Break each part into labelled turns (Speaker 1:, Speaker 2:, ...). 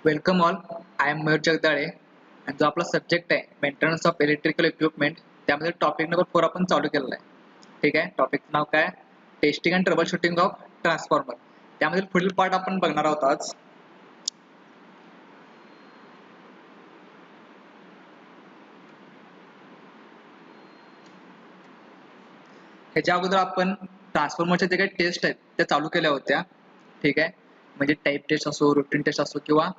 Speaker 1: Welcome all. I am Mayur Jagdale आणि जो आपला सब्जेक्ट आहे मेंटेनन्स ऑफ इलेक्ट्रिकल इक्विपमेंट त्यामध्ये टॉपिक नंबर 4 आपण चालू केलेला आहे. ठीक आहे. टॉपिकचं नाव काय? Testing and trouble shooting of transformer. त्यामधील पुढील पार्ट आपण बघणार आहोत आज. ह्याच्या अगोदर आपण ट्रान्सफॉर्मरच्या जे काही टेस्ट आहेत त्या चालू केल्या होत्या. ठीक आहे. म्हणजे टाईप टेस्ट असो, रुटीन टेस्ट असो किंवा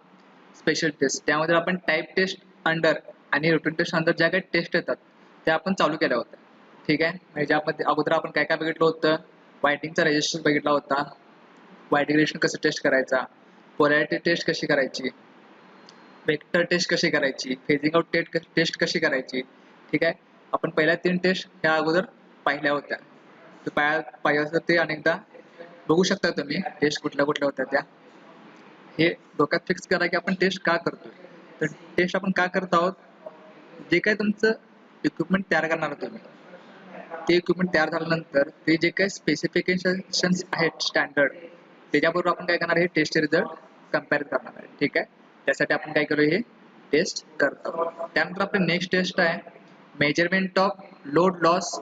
Speaker 1: स्पेशल टेस्ट. त्यामध्ये आपण टाईप टेस्ट अंडर आणि रुटीन टेस्ट अंडर ज्या काही टेस्ट येतात त्या आपण चालू केल्या होत्या. ठीक आहे. म्हणजे ज्यामध्ये अगोदर आपण काय काय बघितलं होतं? वायटिंगचा रेजिस्टर बघितला होता, वायटिंग रेजिस्टर कसं टेस्ट करायचा, पोलॅरिटी टेस्ट कशी करायची, वेक्टर टेस्ट कशी करायची, फेजिंग आउट टेस्ट कशी करायची. ठीक आहे. आपण पहिल्या 3 टेस्ट ह्या अगोदर पाहिल्या होत्या. तर पाहिजे ते अनेकदा बघू शकता तुम्ही टेस्ट कुठल्या कुठल्या होत्या त्या. हे डोक्यात फिक्स करा की आपण टेस्ट का करतोय. तर टेस्ट आपण का करत आहोत? जे काही तुमचं इक्विपमेंट तयार करणार तुम्ही, ते इक्विपमेंट तयार झाल्यानंतर ते जे काही स्पेसिफिकेशन्स आहेत स्टँडर्ड, त्याच्याबरोबर आपण काय करणार, हे टेस्ट रिझल्ट कम्पेअर करणार आहे. ठीक आहे. त्यासाठी आपण काय करू, हे टेस्ट करतो. त्यानंतर आपली नेक्स्ट टेस्ट आहे measurement of load loss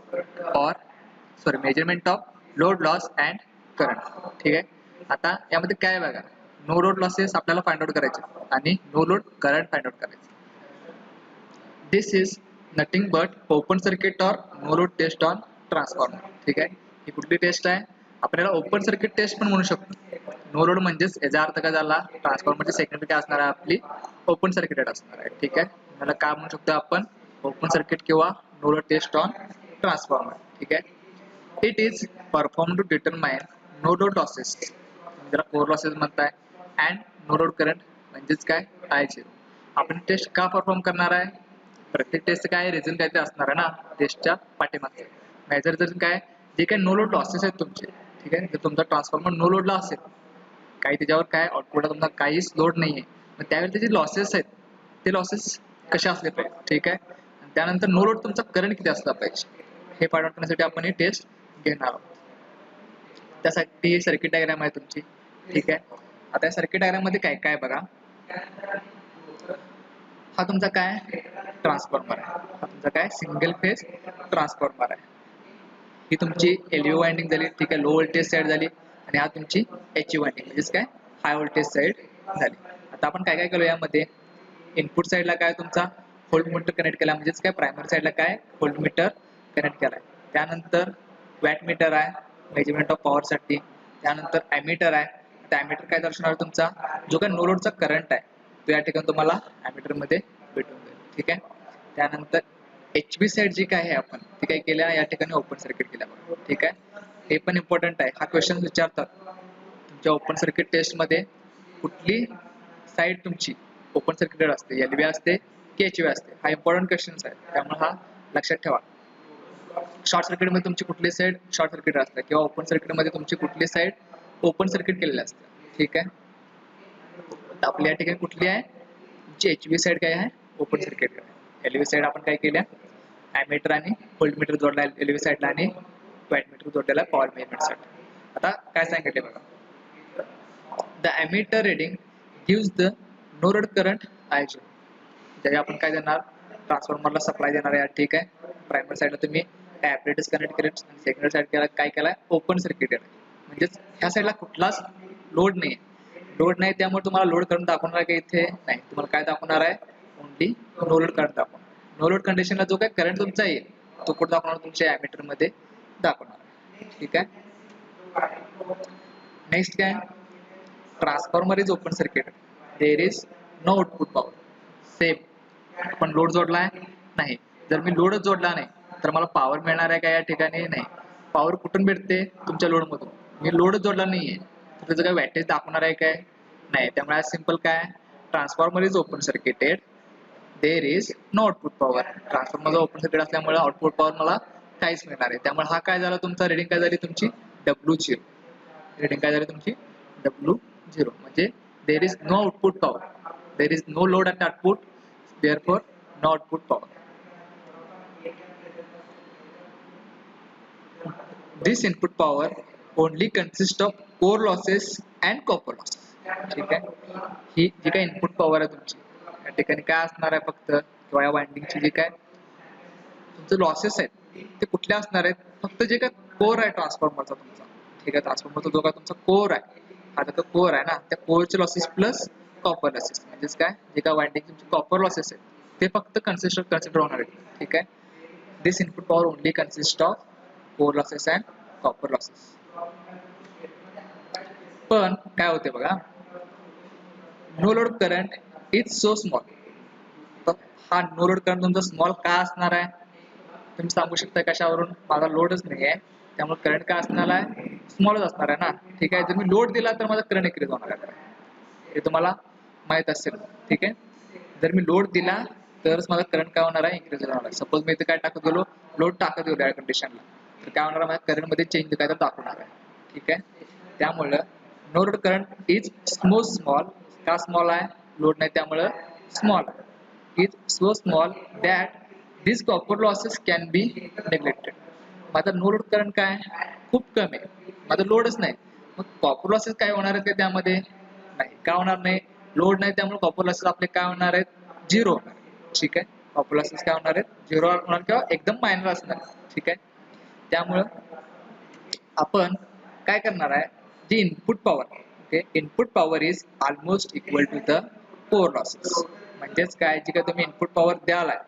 Speaker 1: measurement of load loss and current. ठीक आहे. आता यामध्ये काय बघा, नो लोड लॉसेस आपल्याला फाइंड आउट करायचे आणि no load current find out करायचे. This is nothing but open circuit or no load test on transformer. ठीक आहे. ही कुठली टेस्ट आहे? आपल्याला ओपन सर्किट टेस्ट पण म्हणू शकतो. नो लोड म्हणजेच याचा अर्थ काय झाला, ट्रान्सफॉर्मरची सेकंडरी काय असणार आहे आपली, ओपन सर्किटेड असणार आहे. ठीक आहे. याला काय म्हणू शकतो आपण, ओपन सर्किट किंवा no load test on transformer. ठीक आहे. It is perform to determine no load losses, ज्याला कोर लॉसेस म्हणताय, अँड नो लोड करंट म्हणजेच काय, I0. आपण टेस्ट का परफॉर्म करणार आहे? प्रत्येक टेस्ट काय रिझन काय ते असणार आहे ना टेस्टच्या पाठीमागचे. मेजर रिझन काय, जे काही नो लोड लॉसेस आहेत तुमचे. ठीक आहे. जर तुमचा ट्रान्सफॉर्मर नो लोडला असेल, काही त्याच्यावर काय आउटपुटला तुमचा काहीच लोड नाहीये, मग त्यावेळी त्याचे लॉसेस आहेत ते लॉसेस कसे असले पाहिजे. ठीक आहे. आणि त्यानंतर नो लोड तुमचा करंट किती असला पाहिजे, हे फाइंड आउट करण्यासाठी आपण ही टेस्ट घेणार आहोत. त्यासाठी सर्किट डायग्राम आहे तुमची. ठीक आहे. आता या सर्किट डायग्राम मध्ये काय काय बघा, हा तुमचा काय ट्रान्सफॉर्मर आहे, हा तुमचा काय सिंगल फेज ट्रान्सफॉर्मर आहे. ही तुमची एलव्ही वाइंडिंग झाली. ठीक आहे. लो व्होल्टेज साईड झाली आणि हा तुमची एचव्ही वाइंडिंग म्हणजेच काय हाय व्होल्टेज साईड झाली. आता आपण काय काय केलं यामध्ये, इनपुट साईडला काय तुमचा व्होल्टमीटर कनेक्ट केला, म्हणजेच काय प्रायमरी साईडला काय व्होल्टमीटर कनेक्ट केलाय. त्यानंतर वॅट मीटर आहे मेजरमेंट ऑफ पॉवर साठी. त्यानंतर ॲमीटर आहे. ॲमीटर काय दर्शवणार तुमचा जो काही नो लोडचा करंट आहे तो या ठिकाणी तुम्हाला ॲमीटर मध्ये भेटून जाईल. ठीक आहे. त्यानंतर एचबी साईड जी काय आहे आपण ती काय केल्या या ठिकाणी ओपन सर्किट केल्या. ठीक आहे. हे पण इम्पॉर्टंट आहे, हा क्वेश्चन विचारतात तुमच्या ओपन सर्किट टेस्ट मध्ये, कुठली साईड तुमची ओपन सर्किटेड असते, एलव्ही असते की एचव्ही असते. हा इम्पॉर्टंट क्वेश्चन आहे, त्यामुळे हा लक्षात ठेवा. शॉर्ट सर्किट मध्ये तुमची कुठली साईड शॉर्ट सर्किट असते किंवा ओपन सर्किट मध्ये तुमची कुठली साईड ओपन सर्किट केलेली असते. ठीक आहे. आपल्या या ठिकाणी कुठली आहे तुमची एचव्ही साईड काय आहे, ओपन सर्किट आहे. एलव्ही साईड आपण काय केल्या, ॲमीटर आणि व्होल्टमीटर जोडला एलव्ही साईडला आणि वॅटमीटर जोडलेला पॉवर मेजरमेंट साठी. आता काय सांगितले बघा, the ammeter reading gives the no load current I0. त्यावेळी आपण काय देणार, ट्रान्सफॉर्मरला सप्लाय देणार आहे. ठीक आहे. प्रायमरी साईडला तुम्ही ॲपरेटर्स कनेक्ट केले आणि सेकंडरी साईड केला काय केलाय, ओपन सर्किट आहे. म्हणजेच ह्या साईडला कुठलाच लोड नाही, लोड नाही, त्यामुळे तुम्हाला लोड करंट दाखवणार आहे का इथे नाही, तुम्हाला काय दाखवणार आहे, ओनली नो लोड करंट दाखवणार. नो लोड कंडिशनला जो काय करंट तुमचा येईल तो कुठे दाखवणार, तुमच्या ॲमीटर मध्ये दाखवणार आहे. ठीक आहे. नेक्स्ट काय, transformer is open circuit, there is no output power. Same, पण लोड जोडला आहे नाही. जर मी लोडच जोडला नाही तर मला पॉवर मिळणार आहे का या ठिकाणी, नाही. पॉवर कुठून भेटते, तुमच्या लोड मधून. मी लोडच जोडला नाहीये तर त्याचं काय वॅटेज दाखवणार आहे काय, नाही. त्यामुळे सिंपल काय, transformer is open circuited, there is no output power. Transformer open circuit असल्यामुळे आउटपुट पॉवर मला काहीच मिळणार आहे. त्यामुळे हा काय झाला तुमचा, रिडिंग काय झाली तुमची W0. रिडिंग काय झाली तुमची W0, म्हणजे there is no output power, there is no load at output, therefore no output power. This input power only consists of core losses and copper loss. ठीक आहे. ही जी काही इनपुट पॉवर आहे तुमची या ठिकाणी काय असणार आहे फक्त, किंवा या वाइंडिंगची जी काय तुमचे लॉसेस आहेत ते कुठले असणार आहेत, फक्त जे काय कोर आहे ट्रान्सफॉर्मरचा तुमचा, ठीक आहे, ट्रान्सफॉर्मरचा जो काय तुमचा कोर आहे, हा जो कोर आहे ना, त्या कोरचे लॉसेस प्लस कॉपर लॉसेस, म्हणजेच काय जे काय वाइंडिंग तुमचे कॉपर लॉसेस आहेत ते फक्त कन्सिडर होणार आहेत. ठीक आहे. This input power only consist of core losses and copper losses. पण काय होते बघा, no load current is so small. तर हा नो लोड करंट तुमचा स्मॉल का असणार आहे, तुम्ही सांगू शकता कशावरून, माझा लोडच नाही आहे त्यामुळे करंट काय असणार आहे, स्मॉलच असणार आहे ना. ठीक आहे. जर मी लोड दिला तर माझा करंट इन्क्रीज होणार आहे, हे तुम्हाला माहित असेल. ठीक आहे. जर मी लोड दिला तरच माझा करंट काय होणार आहे, इन्क्रीज होणार आहे. सपोज मी इथे काय टाकत गेलो, लोड टाकत गेलो एअर कंडिशनला, तर काय होणार आहे, माझ्या करंट मध्ये चेंज काय तर दाखवणार आहे. ठीक आहे. त्यामुळे no load current is small. का स्मॉल आहे, लोड नाही त्यामुळे small is so small that this copper losses can be neglected. माझा नो लोड करंट काय खूप कमी आहे, माझा लोडच नाही, मग कॉपर लॉसेस काय होणार आहे ते त्यामध्ये नाही. का होणार नाही, लोड नाही त्यामुळे कॉपर लॉसेस आपले काय होणार आहेत, झिरो होणार. ठीक आहे. कॉपर लॉसेस काय होणार आहेत, झिरो होणार किंवा एकदम मायनर असणार. ठीक आहे. त्यामुळं आपण काय करणार आहे, जी input power, okay, input power is almost equal to the core losses. म्हणजेच काय, जी काय तुम्ही इनपुट पॉवर द्याल आहे,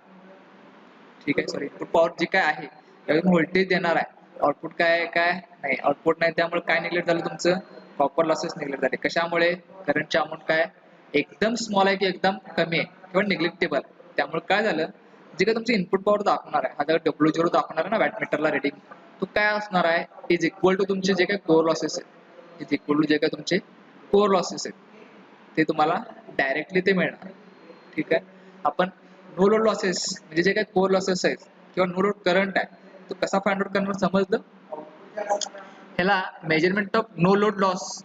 Speaker 1: ठीक आहे, सॉरी, इनपुट पॉवर जी काय आहे त्यावेळी व्होल्टेज देणार आहे, आउटपुट काय आहे, काय नाही, आउटपुट नाही त्यामुळे काय निग्लेक्ट झालं तुमचं, कॉपर लॉसेस निग्लेक्ट झाले. कशामुळे, करंटची अमाऊंट काय एकदम स्मॉल आहे की एकदम कमी आहे किंवा निग्लेक्टेबल. त्यामुळे काय झालं, जे काय तुमचं इनपुट पॉवर दाखवणार आहे, हा जर W0 दाखवणार आहे ना वॅटमीटरला रेडिंग, तो काय असणार आहे, इज इक्वल टू तुमचे जे काही कोर लॉसेस आहेत, इज इक्वल टू जे काही तुमचे कोर लॉसेस आहेत ते तुम्हाला डायरेक्टली ते मिळणार. ठीक आहे. आपण नो लोड लॉसेस म्हणजे जे काही कोर लॉसेस आहेत किंवा नो लोड करंट आहे तो कसा फाइंड आउट करणार समजलं. ह्याला measurement of no load loss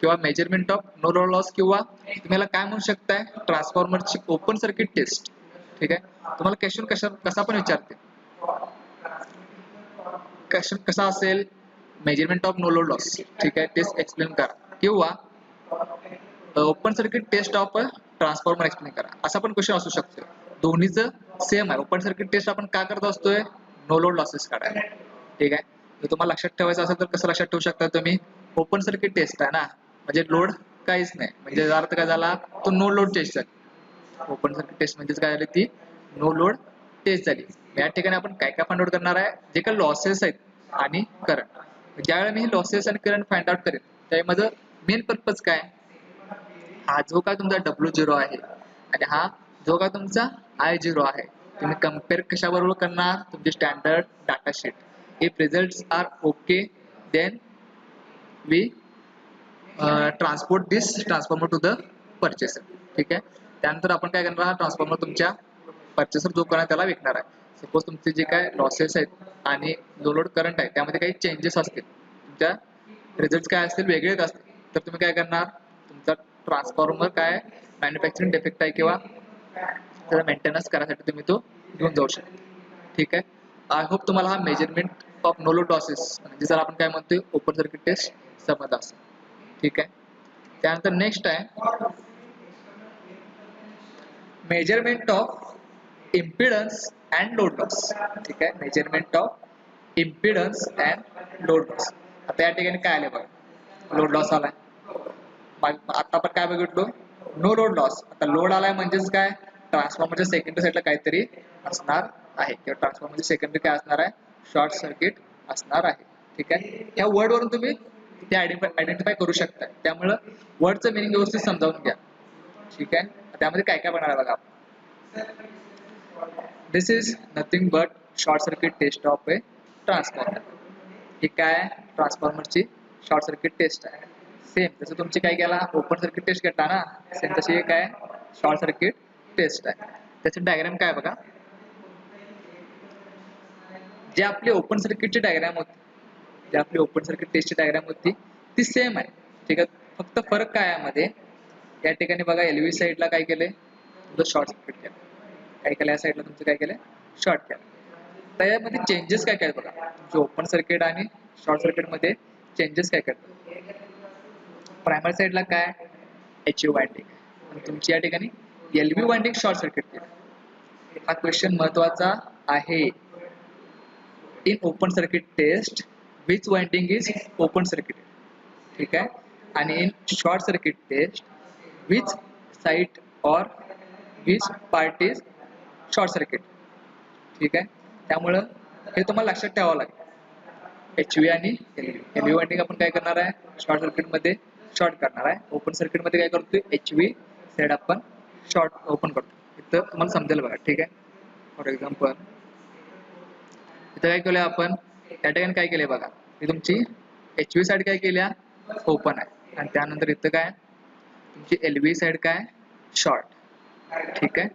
Speaker 1: किंवा measurement of no load loss किंवा तुम्ही याला काय म्हणू शकताय, ट्रान्सफॉर्मरची ओपन सर्किट टेस्ट. ठीक आहे. तुम्हाला क्वेश्चन कसा पण विचारते, क्वेश्चन कसा असेल, measurement of no load loss, ठीक आहे, टेस्ट एक्सप्लेन करा, किंवा open circuit test of transformer explain करा, असा पण क्वेश्चन असू शकतो. दोन्हीचं सेम आहे. ओपन सर्किट टेस्ट आपण काय करत असतोय, नो लोड लॉसेस काढायला. ठीक आहे. जर तुम्हाला लक्षात ठेवायचं असेल तर कसं लक्षात ठेवू शकता तुम्ही, ओपन सर्किट टेस्ट आहे ना, म्हणजे लोड काहीच नाही, म्हणजे याचा अर्थ काय झाला, तो नो लोड टेस्ट झाली. ओपन सर्किट टेस्ट म्हणजेच काय झाली, ती नो लोड टेस्ट झाली. या ठिकाणी आपण काय काय फाइंड आउट करणार आहे, जे काही लॉसेस आहेत आणि करंट. ज्यावेळेला मी लॉसेस आणि करंट फाइंड आउट करेन त्यावेळी माझं मेन पर्पज काय, हा जो काय तुमचा W0 आहे आणि हा जो काय तुमचा I0 आहे, तुम्ही कम्पेअर कशाबरोबर करणार, तुमचे standard data sheet. If results are okay then we transport this transformer to the purchaser. ठीक आहे. त्यानंतर आपण काय करणार, हा ट्रान्सफॉर्मर तुमच्या परचेसर जो कोणा त्याला विकणार आहे. सपोज तुमचे जे काय लॉसेस आहेत आणि लो लोड करंट आहे त्यामध्ये काही चेंजेस असतील, तुमच्या रिझल्ट काय असतील वेगळेच असतील, तर तुम्ही काय करणार, तुमचा ट्रान्सफॉर्मर काय मॅन्युफॅक्चरिंग डिफेक्ट आहे किंवा त्याचा मेंटेनन्स करायसाठी तुम्ही तो घेऊन जाऊ शकता. ठीक आहे. आय होप तुम्हाला हा measurement of no load losses म्हणजे जर आपण काय म्हणतोय ओपन सर्किट टेस्ट समजला असेल. ठीक आहे. त्यानंतर नेक्स्ट आहे measurement of impedance and load loss. ठीक आहे. Measurement of impedance and load loss. आता या ठिकाणी काय आले बघा, लोड लॉस आलाय, आता आपण काय बघितलो, नो लोड लॉस. आता लोड आलाय म्हणजेच काय, ट्रान्सफॉर्मरच्या सेकंडरी साईडला काहीतरी असणार आहे किंवा ट्रान्सफॉर्मरची सेकंडरी काय असणार आहे, शॉर्ट सर्किट असणार आहे. ठीक आहे. या वर्ड वरून तुम्ही ते आयडेंटिफाय करू शकता. त्यामुळे वर्डचं मिनिंग व्यवस्थित समजावून घ्या. ठीक आहे. त्यामध्ये काय काय बनणार बघा, this is nothing but short circuit test of a transformer. ही काय ट्रान्सफॉर्मरची शॉर्ट सर्किट टेस्ट आहे. सेम जसं तुमची काय केला ओपन सर्किट टेस्ट घेतला ना, सेम तशी एक काय शॉर्ट सर्किट टेस्ट आहे. त्याची डायग्राम काय बघा, जे आपली ओपन सर्किटची डायग्राम होती, जी आपली ओपन सर्किट टेस्टची डायग्राम होती ती सेम आहे. ठीक आहे. फक्त फरक काय यामध्ये, या ठिकाणी बघा एलव्ही साईडला काय केलंय, तुमचं शॉर्ट सर्किट केलं, काय केलं या साईडला तुमचं काय केलं, शॉर्ट केलं. त्यामध्ये चेंजेस काय काय बघा, तुमचे ओपन सर्किट आणि शॉर्ट सर्किट मध्ये चेंजेस काय काय. प्रायमरी साईडला काय एच यू वाइंडिंग आहे आणि तुमची या ठिकाणी L V winding short circuit केली. हा क्वेश्चन महत्वाचा आहे. In open circuit test which winding is open circuit, ठीक आहे, आणि in short circuit test which side or which part is short circuit, ठीक आहे. त्यामुळं हे तुम्हाला लक्षात ठेवावं लागेल. एच व्ही आणि एल व्ही वाइंडिंग आपण काय करणार आहे, शॉर्ट सर्किट मध्ये शॉर्ट करणार आहे. ओपन सर्किट मध्ये काय करतोय, एच व्ही साइड आपण शॉर्ट ओपन करतो. इथं तुम्हाला समजेल बघा, ठीक आहे. फॉर एक्झाम्पल इथं काय केलंय आपण, त्या ठिकाणी काय केलंय बघा, ही तुमची एच व्ही साइड काय केल्या ओपन आहे आणि त्यानंतर इथं काय तुमची एल व्ही साइड काय शॉर्ट, ठीक आहे.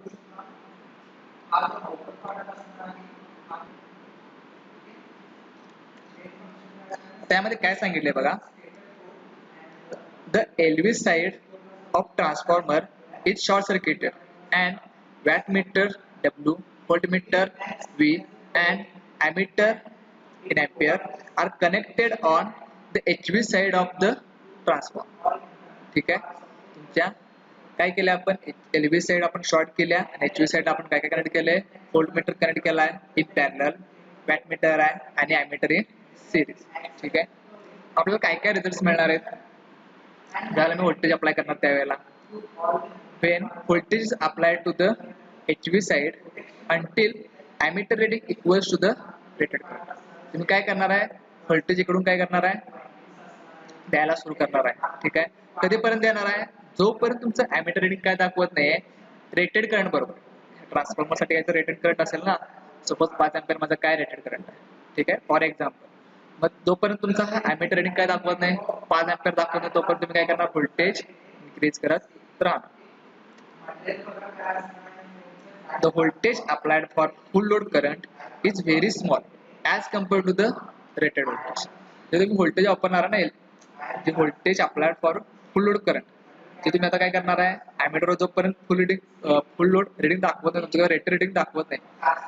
Speaker 1: त्यामध्ये काय सांगितलंय बघा, the LV side of transformer is short circuited and wattmeter W, voltmeter V and ammeter in ampere are connected on the HV side of the transformer, ठीक आहे. तुमच्या काय केलं आपण, LV साइड आपण शॉर्ट केल्या आणि HV साइड आपण काय काय कनेक्ट केलंय, व्होल्टमीटर कनेक्ट केलाय इन पॅरलल, वॅटमीटर आहे आणि ॲमीटर इन सिरीज, ठीक आहे. आपल्याला काय काय रिझल्ट्स मिळणार आहेत, ज्याला मी व्होल्टेज अप्लाय करणार त्यावेळेला, when voltage is applied to the HV side until ammeter reading equals to the rated current. तुम्ही काय करणार आहे, व्होल्टेज इकडून काय करणार आहे, द्यायला सुरू करणार आहे, ठीक आहे. कधीपर्यंत देणार आहे, जोपर्यंत तुमचं ॲमीटर रिडिंग काय दाखवत नाहीये रेटेड करंट बरोबर. ट्रान्सफॉर्मर साठी काय रेटेड करंट असेल ना, सपोज 5 अँपिअर माझा काय रेटेड करंट आहे, ठीक आहे, फॉर एक्झाम्पल. मग जोपर्यंत तुमचा हा ॲमीटर रिडिंग काय दाखवत नाही, 5 अँपिअर दाखवत नाही, तोपर्यंत तुम्ही काय करणार, व्होल्टेज इन्क्रीज करत राहणार. The voltage applied for full load current is very small as compared to the rated voltage. जे तुम्ही व्होल्टेज वापरणार नाही, जे voltage applied for full load current, जे तुम्ही आता काय करणार आहे, ॲमीटर जोपर्यंत फुल लोड रिडिंग दाखवत नाही, तुमचं रेटेड रिडिंग दाखवत नाही,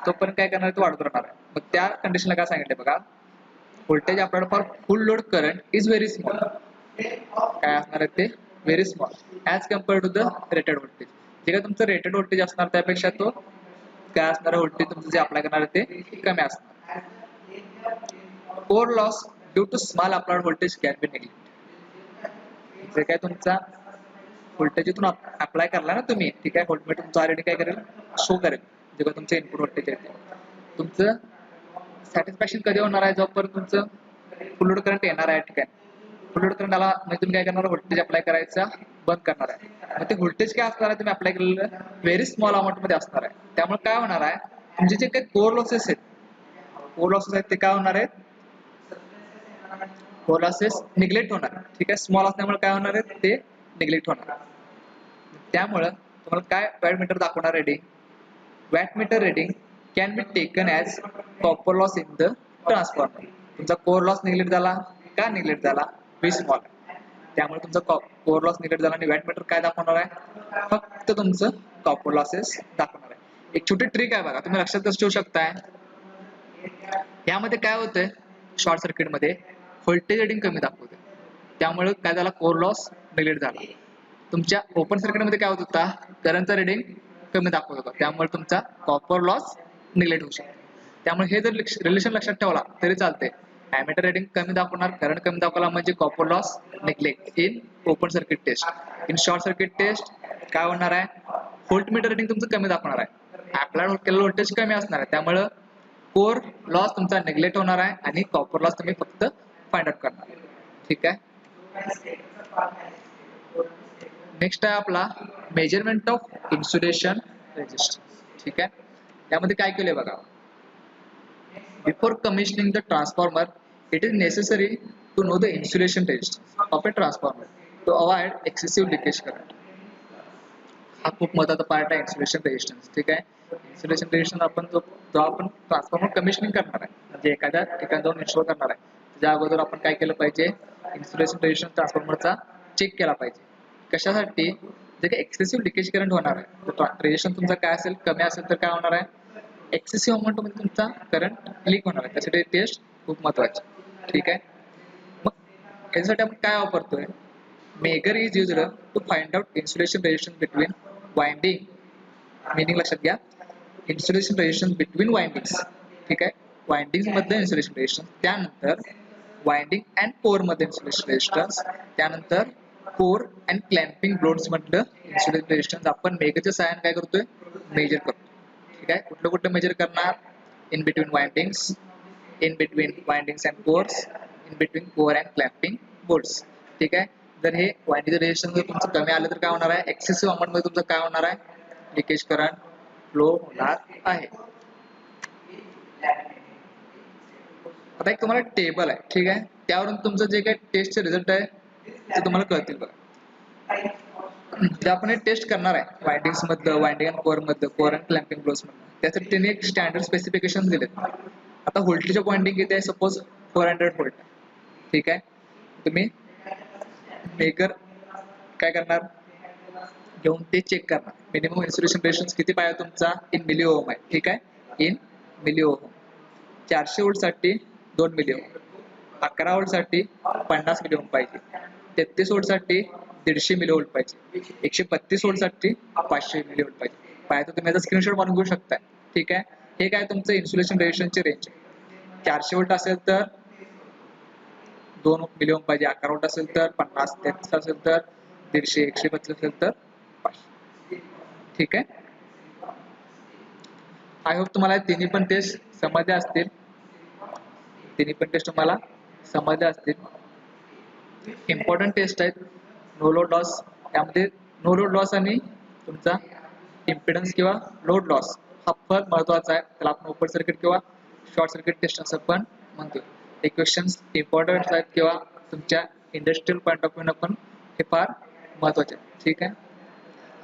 Speaker 1: तोपर्यंत काय करणार, तो वाढत राहणार आहे. मग त्या कंडिशनला काय सांगितलं बघा, voltage applied for full load current is very small. काय असणार आहे ते, very small as compared to the rated voltage. जे काय तुमचं रेटेड व्होल्टेज असणार त्यापेक्षा तो काय असणार, व्होल्टेज तुमचं जे अप्लाय करणार आहे ते कमी असणार. Core loss due to small applied voltage can be neglected. जे काय तुमचा व्होल्टेज इथून अप्लाय करला ना तुम्ही, ठीक आहे, व्होल्टमीटर तुमचा ऑलरेडी काय करेल, शो करेल जे काय तुमचं इनपुट व्होल्टेज आहे. तुमचं सॅटिस्फॅक्शन कधी होणार आहे, जोपर्यंत तुमचं फुल लोड करंट येणार आहे, ठीक आहे. फुल लोड करंट आला म्हणजे तुम्ही काय करणार, व्होल्टेज अप्लाय करायचा बंद करणार आहे. मग ते व्होल्टेज काय असणार आहे, तुम्ही अप्लाय केलेलं व्हेरी स्मॉल अमाऊंट मध्ये असणार आहे. त्यामुळे काय होणार आहे, तुमचे जे काही कोर लॉसेस आहेत ते काय होणार आहेत, कोर लॉसेस निग्लेक्ट होणार, ठीक आहे. स्मॉल असल्यामुळे काय होणार आहे, ते निग्लेक्ट होणार. त्यामुळे तुम्हाला काय वॅटमीटर दाखवणार reading, wattmeter reading can be taken as copper loss in the transformer. तुमचा कोर लॉस निग्लेक्ट झाला, का निग्लेक्ट झाला, व्हेरी स्मॉल, त्यामुळे तुमचा कोर लॉस निग्लेक्ट झाला आणि वॅटमीटर काय दाखवणार आहे, फक्त तुमचं कॉपर लॉसेस दाखवणार आहे. एक छोटी ट्रिक आहे बघा, तुम्ही लक्षात कसं ठेवू शकताय, यामध्ये काय होतंय, शॉर्ट सर्किट मध्ये व्होल्टेज रेडिंग कमी दाखवते, त्यामुळे काय झाला, कोर लॉस निग्लेक्ट झाला. तुमच्या ओपन सर्किट मध्ये काय होत होता, करंटचा रेडिंग कमी दाखवत होता, त्यामुळे तुमचा कॉपर लॉस निग्लेक्ट होऊ शकतो. त्यामुळे हे जर रिलेशन लक्षात ठेवला तरी चालते. ॲमीटर रेडिंग कमी दाखवणार, करंट कमी दाखवला म्हणजे copper loss neglect in open circuit test. In short circuit test काय होणार आहे, व्होल्टमीटर रेडिंग तुमचं कमी दाखवणार आहे, अप्लाइड केलेलं व्होल्टेज कमी असणार आहे, त्यामुळे कोर लॉस तुमचा निग्लेक्ट होणार आहे आणि कॉपर लॉस तुम्ही फक्त फाइंड आउट करणार, ठीक आहे. नेक्स्ट आहे आपला मेजरमेंट ऑफ इन्सुलेशन रेजिस्टन्स, ठीक आहे. यामध्ये काय केलंय बघा, before commissioning the transformer it is necessary to know the insulation resistance of a transformer to avoid excessive leakage current. हा खूप महत्त्वाचा पार्ट आहे इन्सुलेशन रेजिस्टन्स, ठीक आहे. इन्सुलेशन रेजिस्टन्स आपण जो आपण ट्रान्सफॉर्मर कमिशनिंग करणार आहे, म्हणजे एखाद्या ठिकाणी जाऊन इन्स्टॉल करणार आहे, त्याच्या अगोदर आपण काय केलं पाहिजे, इन्सुलेशन रेजिस्टन्स ट्रान्सफॉर्मरचा चेक केला पाहिजे. कशासाठी, जे काही एक्सेसिव्ह लिकेज करंट होणार आहे, रेजिस्टन्स तुमचा काय असेल, कमी असेल तर काय होणार आहे, एक्सेसिव्ह अमाऊंट मध्ये तुमचा करंट लीक होणार आहे. त्यासाठी टेस्ट खूप महत्त्वाची, ठीक आहे. मग याच्यासाठी आपण काय वापरतोय, megger is used to find out insulation resistance between winding, meaning लक्षात घ्या, इन्सुलेशन रेजिस्टन्स बिटवीन वाइंडिंग्स, ठीक आहे, वाइंडिंग्स मध्ये इन्सुलेशन रेजिस्टन्स, त्यानंतर वाइंडिंग अँड कोर मध्ये इन्सुलेशन रेजिस्टन्स, त्यानंतर कोर अँड क्लॅम्पिंग ब्लोड्स मधलं इन्सुलेशन रेजिस्टन्स आपण मेगरच्या सहाय्याने काय करतोय, मेजर करतो, ठीक आहे. कुठलं कुठलं मेजर करणार, in between windings, in between windings and cores, in between core and clamping bolts, ठीक आहे. जर हे वाइंडिंग रेजिस्टन्स जर तुमचं कमी आलं तर काय होणार आहे, एक्सेसिव्ह अमाऊंट मध्ये तुमचं काय होणार आहे, लिकेज करंट फ्लो होणार आहे. आता एक तुम्हाला टेबल आहे, ठीक आहे, त्यावरून तुमचं जे काही टेस्टचे रिझल्ट आहे ते तुम्हाला कळतील बघा. जे आपण हे टेस्ट करणार आहे वाइंडिंग्स मधलं, वाइंडिंग अँड कोर मधलं, कोर अँड क्लॅम्पिंग ब्लोड्स मधलं, त्यासाठी त्यांनी एक स्टँडर्ड स्पेसिफिकेशन दिलेत. आता व्होल्टेज ऑफ वाइंडिंग किती आहे, सपोज 400 व्होल्ट, ठीक आहे. तुम्ही मेकर काय करणार, घेऊन ते चेक करणार, मिनिमम इन्सुलेशन रेजिस्टन्स किती पाहिजे तुमचा, इन मिली ओहम आहे, ठीक आहे, इन मिली ओहम. 400 व्होल्ट साठी 2 मिली ओहम, 11 व्होल्ट साठी 50 मिली ओहम पाहिजे, 33 व्होल्ट साठी 150 मिली व्होल्ट पाहिजे, 132 व्होल्ट साठी 500 मिली व्होल्ट पाहिजे तर तुम्ही याचा स्क्रीनशॉट बनवून घेऊ शकता, ठीक आहे. हे काय तुमचं इन्सुलेशन रेजिस्टन्सची रेंज आहे. 400 व्होल्ट असेल तर 2 मिली ओहम पाहिजे, 11 व्होल्ट असेल तर 50, 33 असेल तर 150, 132 असेल तर 500, ठीक आहे. आय होप तुम्हाला तिन्ही पण टेस्ट समजले असतील, तिन्ही पण टेस्ट तुम्हाला समजले असतील. इम्पॉर्टंट टेस्ट आहेत. नो लोड लॉस, त्यामध्ये नो लोड लॉस आणि तुमचा इम्पिडन्स किंवा लोड लॉस हा फार महत्वाचा आहे. त्याला आपण ओपन सर्किट किंवा शॉर्ट सर्किट टेस्ट असं पण म्हणतो. हे क्वेश्चन्स इम्पॉर्टंट आहेत किंवा तुमच्या इंडस्ट्रियल पॉईंट ऑफ व्ह्यू पण हे फार महत्वाचे आहे, ठीक आहे.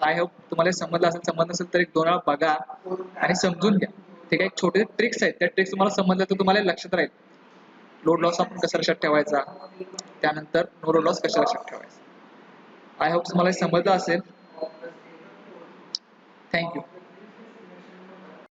Speaker 1: आय होप तुम्हाला समजलं असेल, समजलं नसेल तर एक 2 वेळा बघा आणि समजून घ्या, ठीक आहे. छोटे ट्रिक्स आहेत, त्या ट्रिक्स तुम्हाला समजल्या तर तुम्हाला लक्षात राहील. लोड लॉस आपण कसा लक्षात ठेवायचा, त्यानंतर नो लोड लॉस कशा लक्षात ठेवायचा. आय होप तुम्हाला समजलं असेल. थँक्यू.